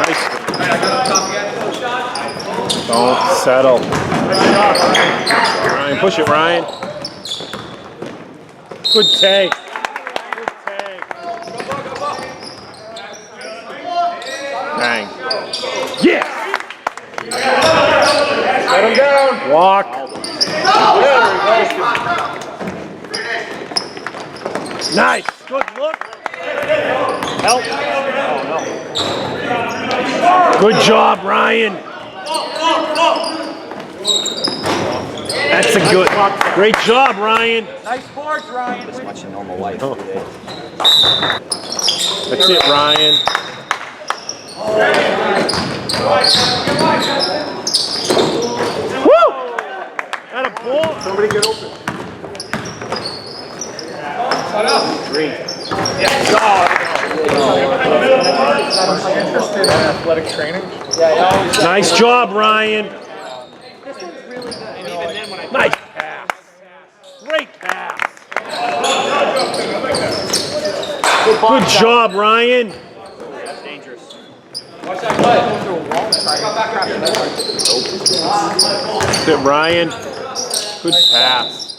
Nice. Don't settle. Ryan, push it, Ryan. Good take. Good take. Bang. Yeah. Let him down. Walk. Nice. Good look. Help. Good job, Ryan. That's a good. Great job, Ryan. Nice boards, Ryan. This much in normal life. That's it, Ryan. Woo! Got a ball. Somebody get open. Great. Interested in athletic training? Nice job, Ryan. This one's really good. Nice pass. Great pass. Good job, Ryan. That's dangerous. That's it, Ryan. Good pass.